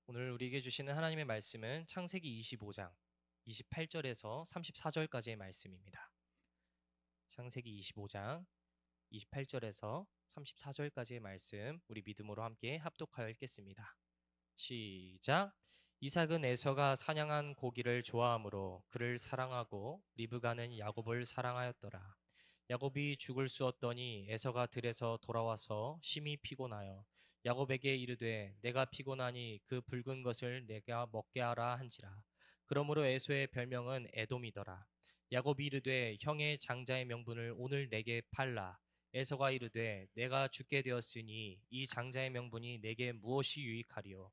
오늘 우리에게 주시는 하나님의 말씀은 창세기 25장 28절에서 34절까지의 말씀입니다. 창세기 25장 28절에서 34절까지의 말씀 우리 믿음으로 함께 합독하여 읽겠습니다. 시작. 이삭은 에서가 사냥한 고기를 좋아하므로 그를 사랑하고 리브가는 야곱을 사랑하였더라. 야곱이 죽을 쑤었더니 에서가 들에서 돌아와서 심히 피곤하여 야곱에게 이르되 내가 피곤하니 그 붉은 것을 내가 먹게 하라 한지라. 그러므로 에서의 별명은 에돔이더라. 야곱이 이르되 형의 장자의 명분을 오늘 내게 팔라. 에서가 이르되 내가 죽게 되었으니 이 장자의 명분이 내게 무엇이 유익하리요.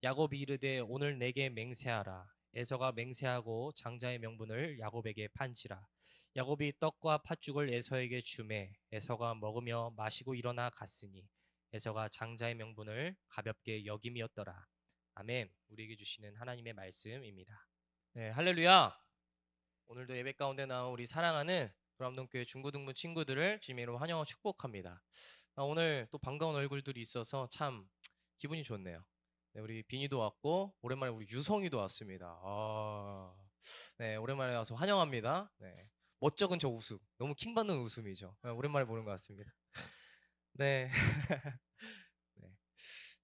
야곱이 이르되 오늘 내게 맹세하라. 에서가 맹세하고 장자의 명분을 야곱에게 판지라. 야곱이 떡과 팥죽을 에서에게 주매 에서가 먹으며 마시고 일어나 갔으니 에서가 장자의 명분을 가볍게 여김이었더라. 아멘. 우리에게 주시는 하나님의 말씀입니다. 네, 할렐루야. 오늘도 예배 가운데 나온 우리 사랑하는 도람동교회 중고등부 친구들을 주님으로 환영하고 축복합니다. 오늘 또 반가운 얼굴들이 있어서 참 기분이 좋네요. 네, 우리 비니도 왔고 오랜만에 우리 유성이도 왔습니다. 네, 오랜만에 와서 환영합니다. 네, 멋쩍은 저 웃음, 너무 킹받는 웃음이죠. 네, 오랜만에 보는 것 같습니다. 네. 네.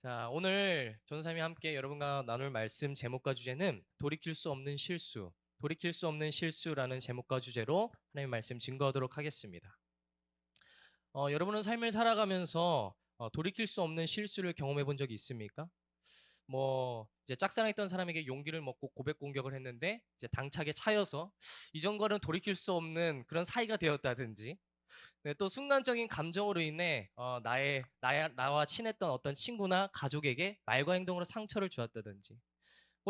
자, 오늘 전사님이 함께 여러분과 나눌 말씀 제목과 주제는 돌이킬 수 없는 실수, 돌이킬 수 없는 실수라는 제목과 주제로 하나님의 말씀 증거하도록 하겠습니다. 여러분은 삶을 살아가면서 돌이킬 수 없는 실수를 경험해 본 적이 있습니까? 이제 짝사랑했던 사람에게 용기를 먹고 고백 공격을 했는데 이제 당차게 차여서 이전과는 돌이킬 수 없는 그런 사이가 되었다든지, 네, 또 순간적인 감정으로 인해 나와 친했던 어떤 친구나 가족에게 말과 행동으로 상처를 주었다든지,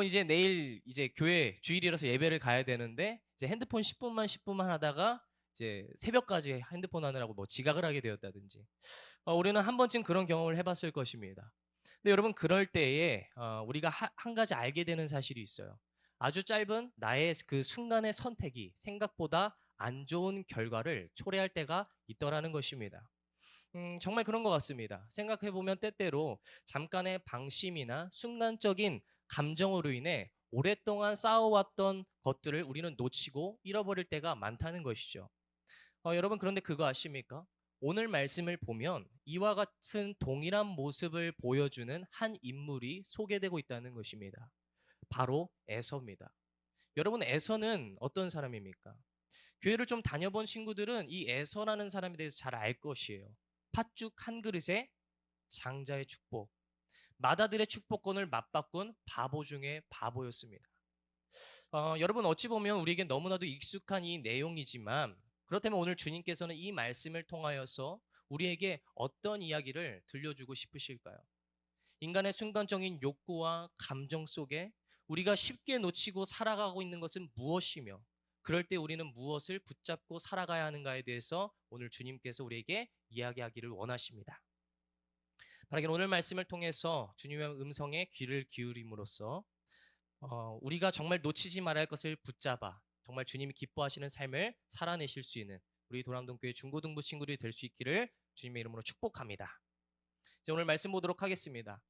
이제 내일 이제 교회 주일이라서 예배를 가야 되는데 이제 핸드폰 10분만 하다가 이제 새벽까지 핸드폰 하느라고 지각을 하게 되었다든지, 우리는 한 번쯤 그런 경험을 해봤을 것입니다. 근데 여러분, 그럴 때에 우리가 한 가지 알게 되는 사실이 있어요. 아주 짧은 나의 그 순간의 선택이 생각보다 안 좋은 결과를 초래할 때가 있더라는 것입니다. 정말 그런 것 같습니다. 생각해보면 때때로 잠깐의 방심이나 순간적인 감정으로 인해 오랫동안 쌓아왔던 것들을 우리는 놓치고 잃어버릴 때가 많다는 것이죠. 여러분, 그런데 그거 아십니까? 오늘 말씀을 보면 이와 같은 동일한 모습을 보여주는 한 인물이 소개되고 있다는 것입니다. 바로 에서입니다. 여러분, 에서는 어떤 사람입니까? 교회를 좀 다녀본 친구들은 이 에서라는 사람에 대해서 잘 알 것이에요. 팥죽 한 그릇에 장자의 축복, 마다들의 축복권을 맞바꾼 바보 중에 바보였습니다. 여러분, 어찌 보면 우리에게 너무나도 익숙한 이 내용이지만, 그렇다면 오늘 주님께서는 이 말씀을 통하여서 우리에게 어떤 이야기를 들려주고 싶으실까요? 인간의 순간적인 욕구와 감정 속에 우리가 쉽게 놓치고 살아가고 있는 것은 무엇이며, 그럴 때 우리는 무엇을 붙잡고 살아가야 하는가에 대해서 오늘 주님께서 우리에게 이야기하기를 원하십니다. 바라기는 오늘 말씀을 통해서 주님의 음성에 귀를 기울임으로써 우리가 정말 놓치지 말아야 할 것을 붙잡아 정말 주님이 기뻐하시는 삶을 살아내실 수 있는 우리 도람동교회 중고등부 친구들이 될 수 있기를 주님의 이름으로 축복합니다. 이제 오늘 말씀 보도록 하겠습니다.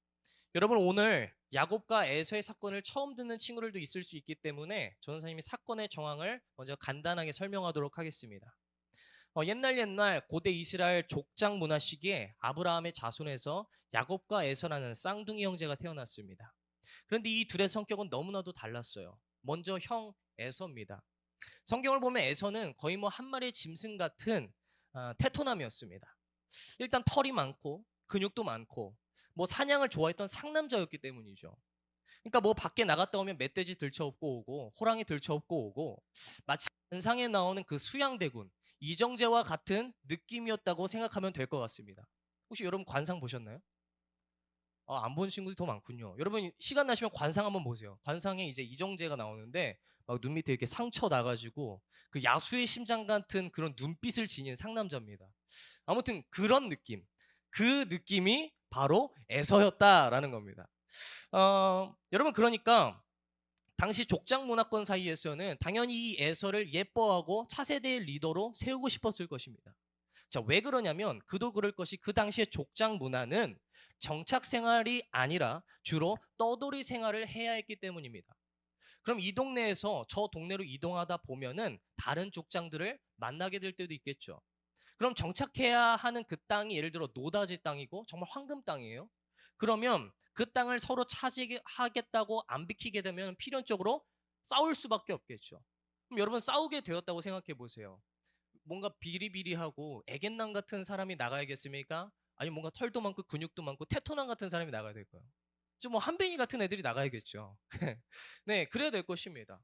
여러분, 오늘 야곱과 에서의 사건을 처음 듣는 친구들도 있을 수 있기 때문에 전도사님이 사건의 정황을 먼저 간단하게 설명하도록 하겠습니다. 옛날 고대 이스라엘 족장 문화 시기에 아브라함의 자손에서 야곱과 에서라는 쌍둥이 형제가 태어났습니다. 그런데 이 둘의 성격은 너무나도 달랐어요. 먼저 형 에서입니다. 성경을 보면 에서는 거의 한 마리의 짐승 같은 테토남이었습니다. 일단 털이 많고 근육도 많고 사냥을 좋아했던 상남자였기 때문이죠. 그러니까 밖에 나갔다 오면 멧돼지 들쳐업고 오고 호랑이 들쳐업고 오고, 마치 관상에 나오는 그 수양대군 이정재와 같은 느낌이었다고 생각하면 될 것 같습니다. 혹시 여러분 관상 보셨나요? 안 본 친구들이 더 많군요. 여러분, 시간 나시면 관상 한번 보세요. 관상에 이제 이정재가 나오는데 눈 밑에 이렇게 상처 나가지고 그 야수의 심장 같은 그런 눈빛을 지닌 상남자입니다. 아무튼 그런 느낌, 그 느낌이 바로 에서였다라는 겁니다. 여러분, 그러니까 당시 족장 문화권 사이에서는 당연히 이 에서를 예뻐하고 차세대의 리더로 세우고 싶었을 것입니다. 자, 왜 그러냐면 그도 그럴 것이 그 당시의 족장 문화는 정착 생활이 아니라 주로 떠돌이 생활을 해야 했기 때문입니다. 그럼 이 동네에서 저 동네로 이동하다 보면은 다른 족장들을 만나게 될 때도 있겠죠. 그럼 정착해야 하는 그 땅이 예를 들어 노다지 땅이고 정말 황금 땅이에요. 그러면 그 땅을 서로 차지하겠다고 안 비키게 되면 필연적으로 싸울 수밖에 없겠죠. 그럼 여러분 싸우게 되었다고 생각해 보세요. 뭔가 비리비리하고 애견남 같은 사람이 나가야겠습니까? 아니면 뭔가 털도 많고 근육도 많고 테토남 같은 사람이 나가야 될까요? 좀 뭐 한뱅이 같은 애들이 나가야겠죠. 네, 그래야 될 것입니다.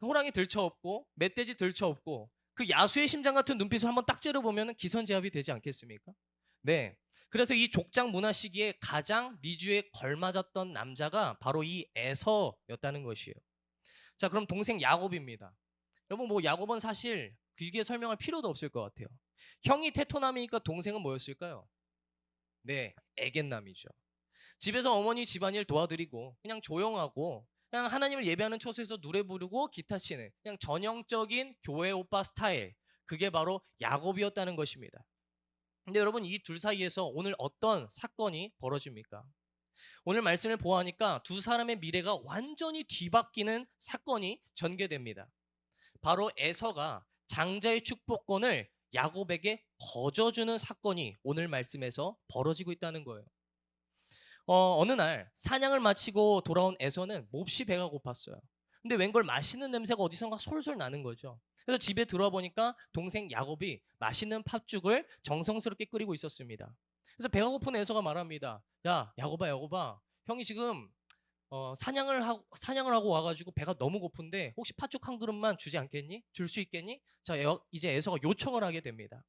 호랑이 들쳐업고 멧돼지 들쳐업고 그 야수의 심장 같은 눈빛을 한번 딱 째려보면 기선제압이 되지 않겠습니까? 네. 그래서 이 족장 문화 시기에 가장 니주에 걸맞았던 남자가 바로 이 에서였다는 것이에요. 자, 그럼 동생 야곱입니다. 여러분 뭐 야곱은 사실 길게 설명할 필요도 없을 것 같아요. 형이 테토남이니까 동생은 뭐였을까요? 네, 애견남이죠. 집에서 어머니 집안일 도와드리고 그냥 조용하고 그냥 하나님을 예배하는 처소에서 노래 부르고 기타 치는 그냥 전형적인 교회 오빠 스타일, 그게 바로 야곱이었다는 것입니다. 근데 여러분 이 둘 사이에서 오늘 어떤 사건이 벌어집니까? 오늘 말씀을 보아하니까 두 사람의 미래가 완전히 뒤바뀌는 사건이 전개됩니다. 바로 에서가 장자의 축복권을 야곱에게 거저주는 사건이 오늘 말씀에서 벌어지고 있다는 거예요. 어느 날 사냥을 마치고 돌아온 에서는 몹시 배가 고팠어요. 근데 웬걸 맛있는 냄새가 어디선가 솔솔 나는 거죠. 그래서 집에 들어와 보니까 동생 야곱이 맛있는 팥죽을 정성스럽게 끓이고 있었습니다. 그래서 배가 고픈 에서가 말합니다. 야, 야곱아, 야곱아, 형이 지금 사냥을 하고 와가지고 배가 너무 고픈데 혹시 팥죽 한 그릇만 주지 않겠니? 줄 수 있겠니? 자, 이제 에서가 요청을 하게 됩니다.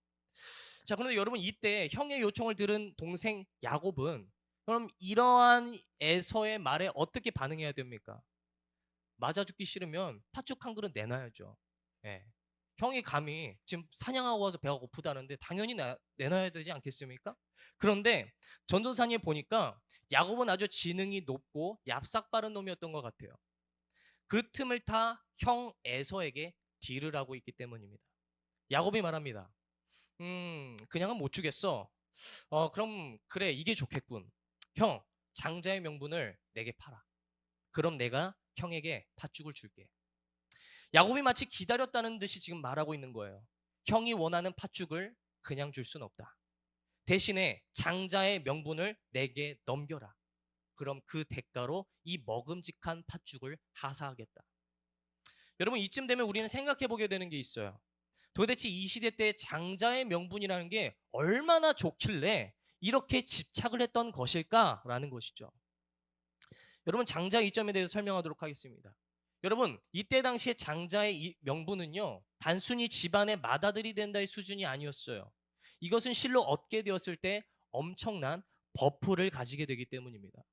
자, 그런데 여러분 이때 형의 요청을 들은 동생 야곱은 그럼 이러한 에서의 말에 어떻게 반응해야 됩니까? 맞아 죽기 싫으면 팥죽 한 그릇 내놔야죠. 예. 형이 감히 지금 사냥하고 와서 배가 고프다는데 당연히 내놔야 되지 않겠습니까? 그런데 전도사님 보니까 야곱은 아주 지능이 높고 얍삭 빠른 놈이었던 것 같아요. 그 틈을 타 형 에서에게 딜을 하고 있기 때문입니다. 야곱이 말합니다. 그냥은 못 주겠어. 그럼 그래, 이게 좋겠군. 형, 장자의 명분을 내게 팔아. 그럼 내가 형에게 팥죽을 줄게. 야곱이 마치 기다렸다는 듯이 지금 말하고 있는 거예요. 형이 원하는 팥죽을 그냥 줄 순 없다. 대신에 장자의 명분을 내게 넘겨라. 그럼 그 대가로 이 먹음직한 팥죽을 하사하겠다. 여러분 이쯤 되면 우리는 생각해 보게 되는 게 있어요. 도대체 이 시대 때 장자의 명분이라는 게 얼마나 좋길래 이렇게 집착을 했던 것일까라는 것이죠. 여러분 장자의 이점에 대해서 설명하도록 하겠습니다. 여러분 이때 당시에 장자의 이 명분은요 단순히 집안의 맏아들이 된다의 수준이 아니었어요. 이것은 실로 얻게 되었을 때 엄청난 버프를 가지게 되기 때문입니다.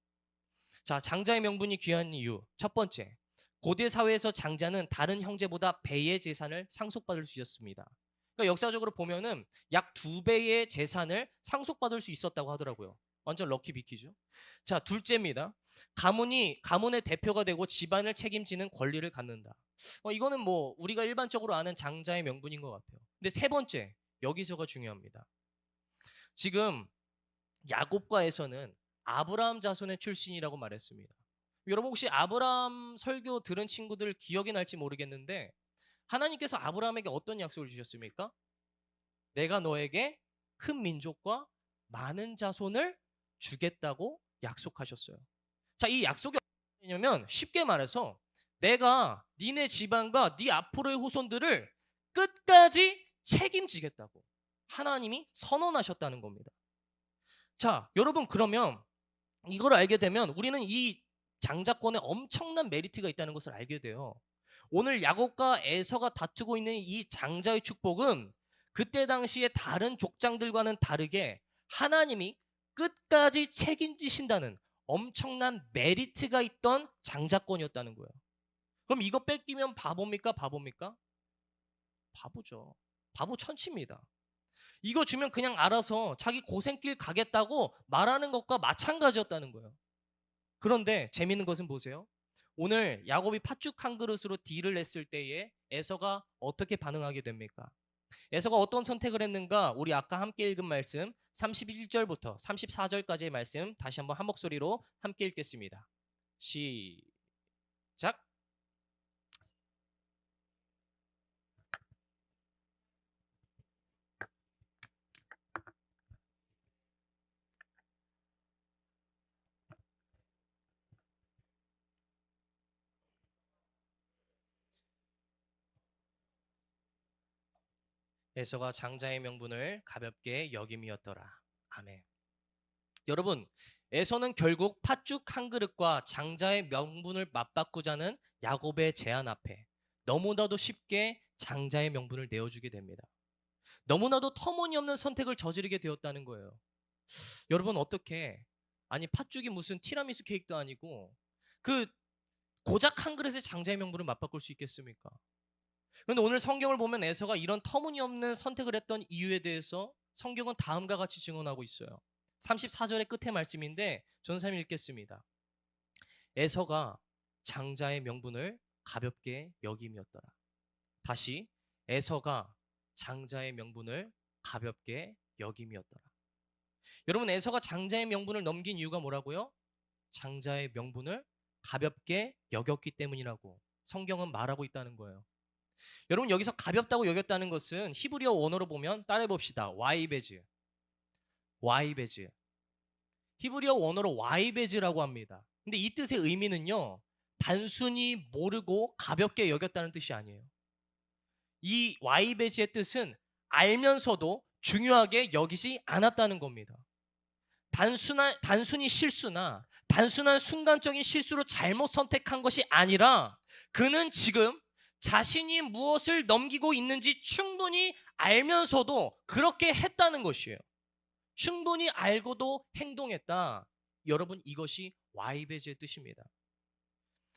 자, 장자의 명분이 귀한 이유 첫 번째, 고대 사회에서 장자는 다른 형제보다 배의 재산을 상속받을 수 있었습니다. 그러니까 역사적으로 보면은 약 2배의 재산을 상속받을 수 있었다고 하더라고요. 완전 럭키 비키죠. 자, 둘째입니다. 가문의 대표가 되고 집안을 책임지는 권리를 갖는다. 이거는 뭐 우리가 일반적으로 아는 장자의 명분인 것 같아요. 근데 세 번째, 여기서가 중요합니다. 지금 야곱과 에서는 아브라함 자손의 출신이라고 말했습니다. 여러분 혹시 아브라함 설교 들은 친구들 기억이 날지 모르겠는데 하나님께서 아브라함에게 어떤 약속을 주셨습니까? 내가 너에게 큰 민족과 많은 자손을 주겠다고 약속하셨어요. 자, 이 약속이 뭐냐면 쉽게 말해서 내가 니네 집안과 네 앞으로의 후손들을 끝까지 책임지겠다고 하나님이 선언하셨다는 겁니다. 자, 여러분 그러면 이걸 알게 되면 우리는 이 장자권에 엄청난 메리트가 있다는 것을 알게 돼요. 오늘 야곱과 에서가 다투고 있는 이 장자의 축복은 그때 당시에 다른 족장들과는 다르게 하나님이 끝까지 책임지신다는 엄청난 메리트가 있던 장자권이었다는 거예요. 그럼 이거 뺏기면 바보입니까? 바보입니까? 바보죠. 바보 천치입니다. 이거 주면 그냥 알아서 자기 고생길 가겠다고 말하는 것과 마찬가지였다는 거예요. 그런데 재밌는 것은 보세요. 오늘 야곱이 팥죽 한 그릇으로 딜을 냈을 때에 에서가 어떻게 반응하게 됩니까? 에서가 어떤 선택을 했는가? 우리 아까 함께 읽은 말씀 31절부터 34절까지의 말씀 다시 한번 한 목소리로 함께 읽겠습니다. 시작. 에서가 장자의 명분을 가볍게 여김이었더라. 아멘. 여러분, 에서는 결국 팥죽 한 그릇과 장자의 명분을 맞바꾸자는 야곱의 제안 앞에 너무나도 쉽게 장자의 명분을 내어주게 됩니다. 너무나도 터무니없는 선택을 저지르게 되었다는 거예요. 여러분 어떻게 아니 팥죽이 무슨 티라미수 케이크도 아니고 그 고작 한 그릇의 장자의 명분을 맞바꿀 수 있겠습니까? 그런데 오늘 성경을 보면 에서가 이런 터무니없는 선택을 했던 이유에 대해서 성경은 다음과 같이 증언하고 있어요. 34절의 끝의 말씀인데 전사님 읽겠습니다. 에서가 장자의 명분을 가볍게 여김이었더라. 다시 에서가 장자의 명분을 가볍게 여김이었더라. 여러분 에서가 장자의 명분을 넘긴 이유가 뭐라고요? 장자의 명분을 가볍게 여겼기 때문이라고 성경은 말하고 있다는 거예요. 여러분 여기서 가볍다고 여겼다는 것은 히브리어 원어로 보면 따라해 봅시다. 와이베즈. 와이베즈. 히브리어 원어로 와이베즈라고 합니다. 근데 이 뜻의 의미는요. 단순히 모르고 가볍게 여겼다는 뜻이 아니에요. 이 와이베즈의 뜻은 알면서도 중요하게 여기지 않았다는 겁니다. 단순히 실수나 단순한 순간적인 실수로 잘못 선택한 것이 아니라 그는 지금 자신이 무엇을 넘기고 있는지 충분히 알면서도 그렇게 했다는 것이에요. 충분히 알고도 행동했다. 여러분 이것이 와이베즈의 뜻입니다.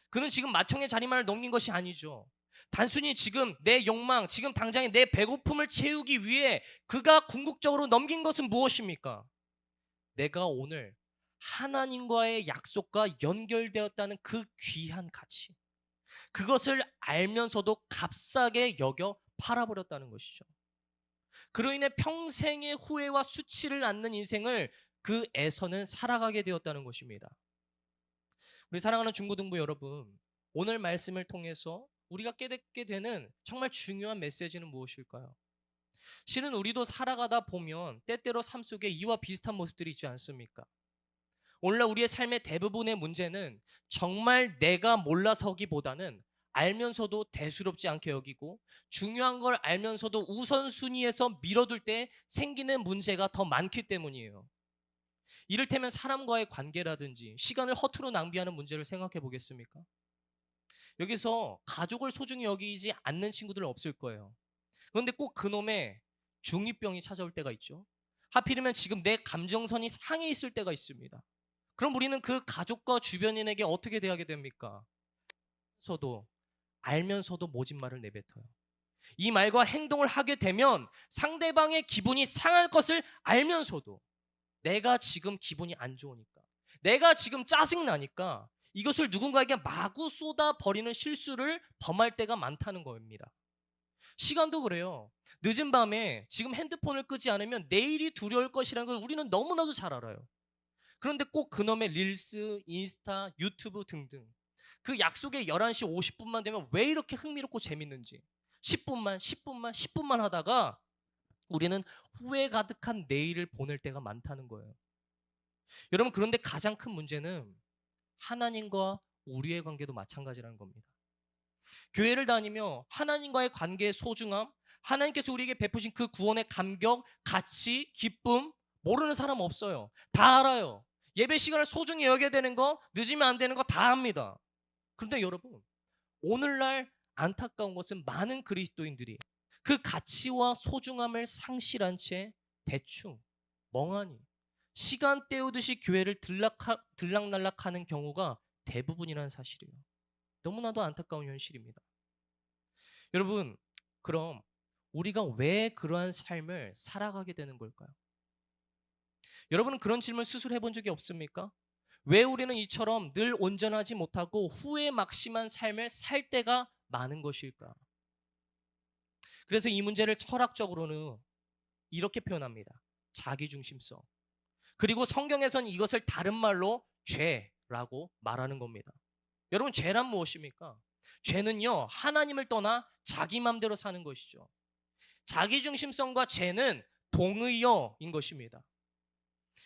그는 지금 마청의 자리만을 넘긴 것이 아니죠. 단순히 지금 내 욕망, 지금 당장의 내 배고픔을 채우기 위해 그가 궁극적으로 넘긴 것은 무엇입니까? 내가 오늘 하나님과의 약속과 연결되었다는 그 귀한 가치. 그것을 알면서도 값싸게 여겨 팔아버렸다는 것이죠. 그로 인해 평생의 후회와 수치를 안는 인생을 그 에서는 살아가게 되었다는 것입니다. 우리 사랑하는 중고등부 여러분, 오늘 말씀을 통해서 우리가 깨닫게 되는 정말 중요한 메시지는 무엇일까요? 실은 우리도 살아가다 보면 때때로 삶 속에 이와 비슷한 모습들이 있지 않습니까? 오늘날 우리의 삶의 대부분의 문제는 정말 내가 몰라서기보다는 알면서도 대수롭지 않게 여기고 중요한 걸 알면서도 우선순위에서 밀어둘 때 생기는 문제가 더 많기 때문이에요. 이를테면 사람과의 관계라든지 시간을 허투루 낭비하는 문제를 생각해 보겠습니까? 여기서 가족을 소중히 여기지 않는 친구들은 없을 거예요. 그런데 꼭 그놈의 중2병이 찾아올 때가 있죠. 하필이면 지금 내 감정선이 상해 있을 때가 있습니다. 그럼 우리는 그 가족과 주변인에게 어떻게 대하게 됩니까? 알면서도 모진 말을 내뱉어요. 이 말과 행동을 하게 되면 상대방의 기분이 상할 것을 알면서도 내가 지금 기분이 안 좋으니까, 내가 지금 짜증나니까 이것을 누군가에게 마구 쏟아버리는 실수를 범할 때가 많다는 겁니다. 시간도 그래요. 늦은 밤에 지금 핸드폰을 끄지 않으면 내일이 두려울 것이라는 걸 우리는 너무나도 잘 알아요. 그런데 꼭 그놈의 릴스, 인스타, 유튜브 등등 그 약속의 11시 50분만 되면 왜 이렇게 흥미롭고 재밌는지 10분만 하다가 우리는 후회 가득한 내일을 보낼 때가 많다는 거예요. 여러분 그런데 가장 큰 문제는 하나님과 우리의 관계도 마찬가지라는 겁니다. 교회를 다니며 하나님과의 관계의 소중함, 하나님께서 우리에게 베푸신 그 구원의 감격, 가치, 기쁨 모르는 사람 없어요. 다 알아요. 예배 시간을 소중히 여겨야 되는 거, 늦으면 안 되는 거 다 압니다. 그런데 여러분, 오늘날 안타까운 것은 많은 그리스도인들이 그 가치와 소중함을 상실한 채 대충, 멍하니 시간 때우듯이 교회를 들락날락하는 경우가 대부분이라는 사실이에요. 너무나도 안타까운 현실입니다. 여러분, 그럼 우리가 왜 그러한 삶을 살아가게 되는 걸까요? 여러분은 그런 질문 스스로 해본 적이 없습니까? 왜 우리는 이처럼 늘 온전하지 못하고 후회 막심한 삶을 살 때가 많은 것일까? 그래서 이 문제를 철학적으로는 이렇게 표현합니다. 자기중심성. 그리고 성경에서는 이것을 다른 말로 죄라고 말하는 겁니다. 여러분, 죄란 무엇입니까? 죄는요, 하나님을 떠나 자기 맘대로 사는 것이죠. 자기중심성과 죄는 동의어인 것입니다.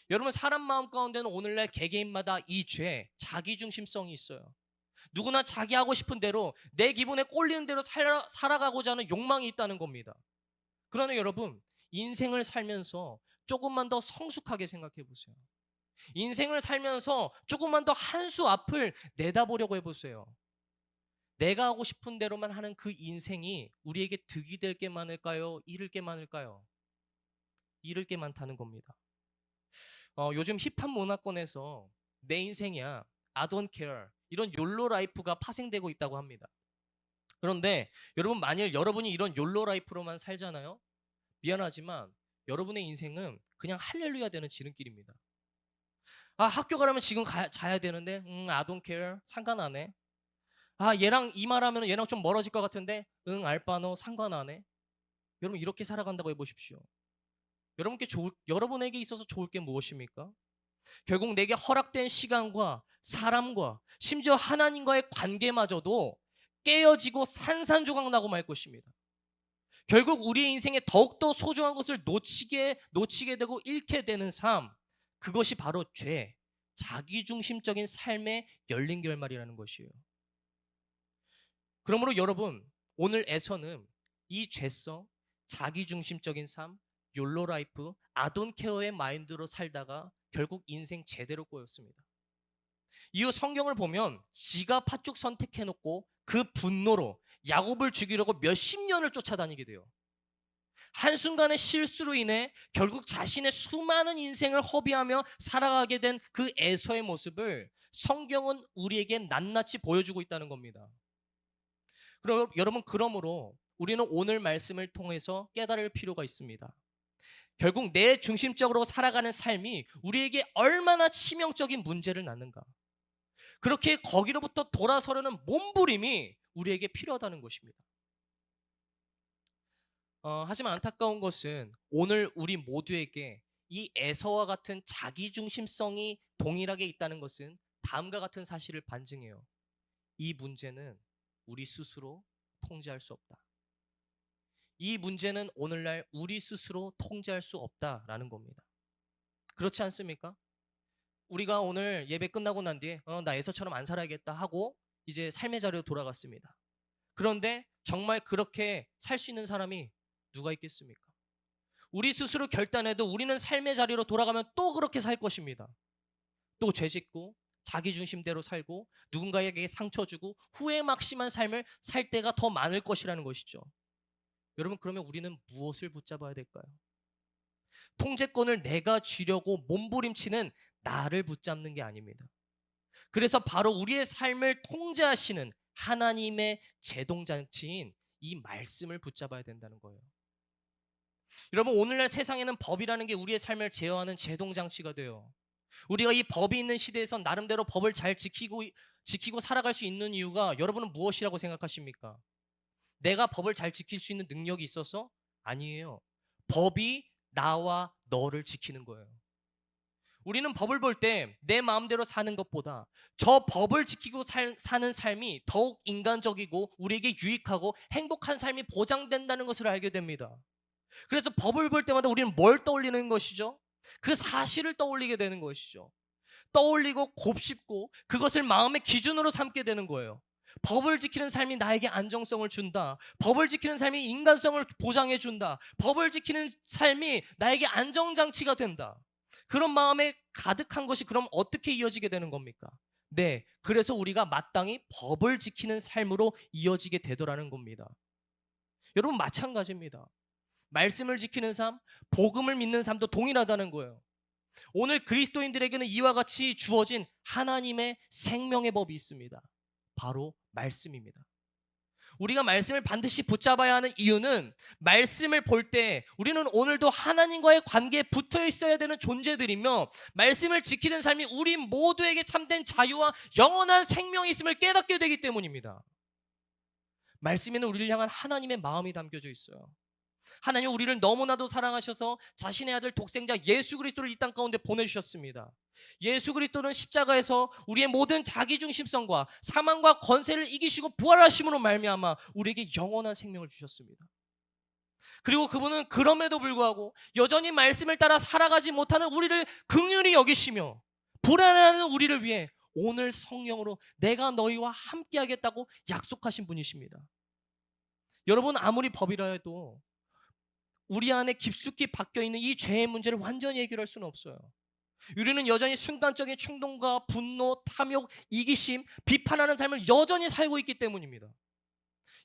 여러분, 사람 마음 가운데는 오늘날 개개인마다 이 죄, 자기중심성이 있어요. 누구나 자기 하고 싶은 대로 내 기분에 꼴리는 대로 살아가고자 하는 욕망이 있다는 겁니다. 그러나 여러분, 인생을 살면서 조금만 더 성숙하게 생각해 보세요. 인생을 살면서 조금만 더 한 수 앞을 내다보려고 해보세요. 내가 하고 싶은 대로만 하는 그 인생이 우리에게 득이 될 게 많을까요? 잃을 게 많을까요? 잃을 게 많다는 겁니다. 요즘 힙합 문화권에서 내 인생이야, I don't care, 이런 욜로 라이프가 파생되고 있다고 합니다. 그런데 여러분, 만일 여러분이 이런 욜로 라이프로만 살잖아요? 미안하지만 여러분의 인생은 그냥 할렐루야 되는 지름길입니다. 아, 학교 가려면 지금 자야 되는데 I don't care, 상관 안 해. 아, 얘랑 이 말하면 얘랑 좀 멀어질 것 같은데 알바노, 상관 안 해. 여러분, 이렇게 살아간다고 해보십시오. 여러분에게 있어서 좋을 게 무엇입니까? 결국 내게 허락된 시간과 사람과 심지어 하나님과의 관계마저도 깨어지고 산산조각 나고 말 것입니다. 결국 우리의 인생에 더욱더 소중한 것을 놓치게 되고 잃게 되는 삶, 그것이 바로 죄, 자기중심적인 삶의 열린 결말이라는 것이에요. 그러므로 여러분, 오늘에서는 이 죄성, 자기중심적인 삶, 욜로 라이프, 아돈케어의 마인드로 살다가 결국 인생 제대로 꼬였습니다. 이후 성경을 보면 지가 팥죽 선택해놓고 그 분노로 야곱을 죽이려고 몇십 년을 쫓아다니게 돼요. 한순간의 실수로 인해 결국 자신의 수많은 인생을 허비하며 살아가게 된 그 에서의 모습을 성경은 우리에게 낱낱이 보여주고 있다는 겁니다. 그럼 여러분, 그러므로 우리는 오늘 말씀을 통해서 깨달을 필요가 있습니다. 결국 내 중심적으로 살아가는 삶이 우리에게 얼마나 치명적인 문제를 낳는가. 그렇게 거기로부터 돌아서려는 몸부림이 우리에게 필요하다는 것입니다. 하지만 안타까운 것은 오늘 우리 모두에게 이 에서와 같은 자기중심성이 동일하게 있다는 것은 다음과 같은 사실을 반증해요. 이 문제는 우리 스스로 통제할 수 없다. 이 문제는 오늘날 우리 스스로 통제할 수 없다라는 겁니다. 그렇지 않습니까? 우리가 오늘 예배 끝나고 난 뒤에 나 에서처럼 안 살아야겠다 하고 이제 삶의 자리로 돌아갔습니다. 그런데 정말 그렇게 살 수 있는 사람이 누가 있겠습니까? 우리 스스로 결단해도 우리는 삶의 자리로 돌아가면 또 그렇게 살 것입니다. 또 죄짓고 자기중심대로 살고 누군가에게 상처 주고 후회 막심한 삶을 살 때가 더 많을 것이라는 것이죠. 여러분, 그러면 우리는 무엇을 붙잡아야 될까요? 통제권을 내가 쥐려고 몸부림치는 나를 붙잡는 게 아닙니다. 그래서 바로 우리의 삶을 통제하시는 하나님의 제동장치인 이 말씀을 붙잡아야 된다는 거예요. 여러분, 오늘날 세상에는 법이라는 게 우리의 삶을 제어하는 제동장치가 돼요. 우리가 이 법이 있는 시대에서 나름대로 법을 잘 지키고 살아갈 수 있는 이유가 여러분은 무엇이라고 생각하십니까? 내가 법을 잘 지킬 수 있는 능력이 있어서? 아니에요. 법이 나와 너를 지키는 거예요. 우리는 법을 볼 때 내 마음대로 사는 것보다 저 법을 지키고 사는 삶이 더욱 인간적이고 우리에게 유익하고 행복한 삶이 보장된다는 것을 알게 됩니다. 그래서 법을 볼 때마다 우리는 뭘 떠올리는 것이죠? 그 사실을 떠올리게 되는 것이죠. 떠올리고 곱씹고 그것을 마음의 기준으로 삼게 되는 거예요. 법을 지키는 삶이 나에게 안정성을 준다. 법을 지키는 삶이 인간성을 보장해 준다. 법을 지키는 삶이 나에게 안정장치가 된다. 그런 마음에 가득한 것이 그럼 어떻게 이어지게 되는 겁니까? 네, 그래서 우리가 마땅히 법을 지키는 삶으로 이어지게 되더라는 겁니다. 여러분, 마찬가지입니다. 말씀을 지키는 삶, 복음을 믿는 삶도 동일하다는 거예요. 오늘 그리스도인들에게는 이와 같이 주어진 하나님의 생명의 법이 있습니다. 바로 말씀입니다. 우리가 말씀을 반드시 붙잡아야 하는 이유는 말씀을 볼 때 우리는 오늘도 하나님과의 관계에 붙어 있어야 되는 존재들이며 말씀을 지키는 삶이 우리 모두에게 참된 자유와 영원한 생명이 있음을 깨닫게 되기 때문입니다. 말씀에는 우리를 향한 하나님의 마음이 담겨져 있어요. 하나님은 우리를 너무나도 사랑하셔서 자신의 아들 독생자 예수 그리스도를 이 땅 가운데 보내주셨습니다. 예수 그리스도는 십자가에서 우리의 모든 자기중심성과 사망과 권세를 이기시고 부활하심으로 말미암아 우리에게 영원한 생명을 주셨습니다. 그리고 그분은 그럼에도 불구하고 여전히 말씀을 따라 살아가지 못하는 우리를 긍휼히 여기시며 불안해하는 우리를 위해 오늘 성령으로 내가 너희와 함께하겠다고 약속하신 분이십니다. 여러분, 아무리 법이라 해도 우리 안에 깊숙이 박혀있는 이 죄의 문제를 완전히 해결할 수는 없어요. 우리는 여전히 순간적인 충동과 분노, 탐욕, 이기심, 비판하는 삶을 여전히 살고 있기 때문입니다.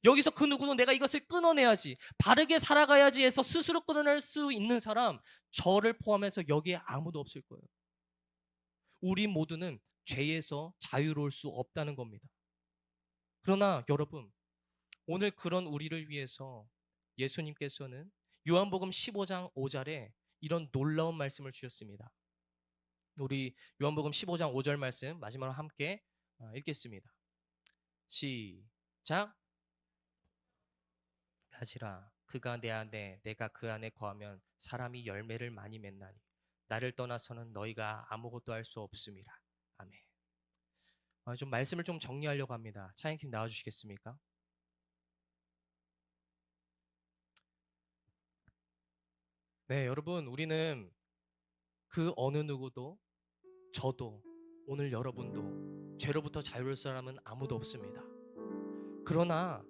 여기서 그 누구도 내가 이것을 끊어내야지, 바르게 살아가야지 해서 스스로 끊어낼 수 있는 사람, 저를 포함해서 여기에 아무도 없을 거예요. 우리 모두는 죄에서 자유로울 수 없다는 겁니다. 그러나 여러분, 오늘 그런 우리를 위해서 예수님께서는 요한복음 15장 5절에 이런 놀라운 말씀을 주셨습니다. 우리 요한복음 15장 5절 말씀 마지막으로 함께 읽겠습니다. 시작. 가지라 그가 내 안에 내가 그 안에 거하면 사람이 열매를 많이 맺나니 나를 떠나서는 너희가 아무것도 할 수 없음이라. 아멘. 좀 말씀을 좀 정리하려고 합니다. 찬양팀 나와주시겠습니까? 네, 여러분, 우리는 그 어느 누구도, 저도, 오늘 여러분도 죄로부터 자유로울 사람은 아무도 없습니다. 그러나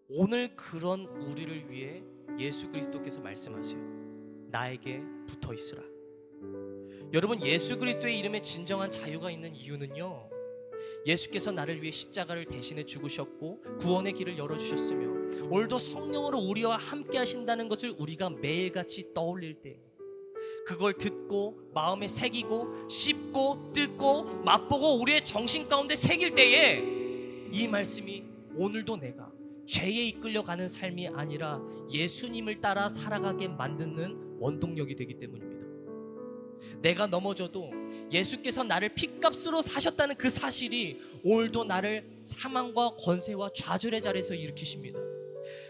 오늘 그런 우리를 위해 예수 그리스도께서 말씀하세요. 나에게 붙어 있으라. 여러분, 예수 그리스도의 이름에 진정한 자유가 있는 이유는요, 예수께서 나를 위해 십자가를 대신해 죽으셨고 구원의 길을 열어주셨으며 오늘도 성령으로 우리와 함께 하신다는 것을 우리가 매일같이 떠올릴 때, 그걸 듣고 마음에 새기고 씹고 뜯고 맛보고 우리의 정신 가운데 새길 때에 이 말씀이 오늘도 내가 죄에 이끌려가는 삶이 아니라 예수님을 따라 살아가게 만드는 원동력이 되기 때문입니다. 내가 넘어져도 예수께서 나를 핏값으로 사셨다는 그 사실이 오늘도 나를 사망과 권세와 좌절의 자리에서 일으키십니다.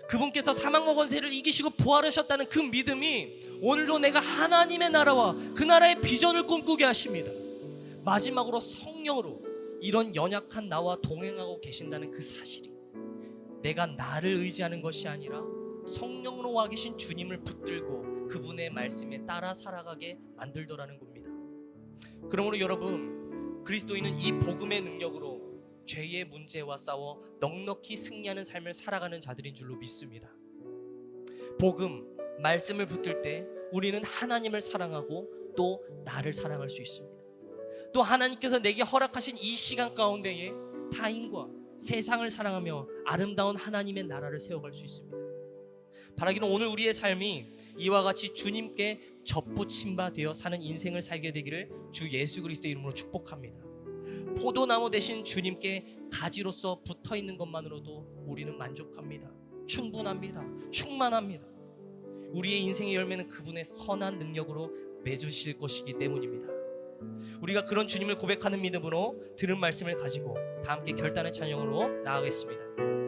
그분께서 사망과 권세를 이기시고 부활하셨다는 그 믿음이 오늘도 내가 하나님의 나라와 그 나라의 비전을 꿈꾸게 하십니다. 마지막으로 성령으로 이런 연약한 나와 동행하고 계신다는 그 사실이 내가 나를 의지하는 것이 아니라 성령으로 와 계신 주님을 붙들고 그분의 말씀에 따라 살아가게 만들더라는 겁니다. 그러므로 여러분, 그리스도인은 이 복음의 능력으로 죄의 문제와 싸워 넉넉히 승리하는 삶을 살아가는 자들인 줄로 믿습니다. 복음, 말씀을 붙들 때 우리는 하나님을 사랑하고 또 나를 사랑할 수 있습니다. 또 하나님께서 내게 허락하신 이 시간 가운데에 타인과 세상을 사랑하며 아름다운 하나님의 나라를 세워갈 수 있습니다. 바라기는 오늘 우리의 삶이 이와 같이 주님께 접붙임 바 되어 사는 인생을 살게 되기를 주 예수 그리스도의 이름으로 축복합니다. 포도나무 대신 주님께 가지로서 붙어있는 것만으로도 우리는 만족합니다. 충분합니다. 충만합니다. 우리의 인생의 열매는 그분의 선한 능력으로 맺으실 것이기 때문입니다. 우리가 그런 주님을 고백하는 믿음으로 들은 말씀을 가지고 다 함께 결단의 찬양으로 나아가겠습니다.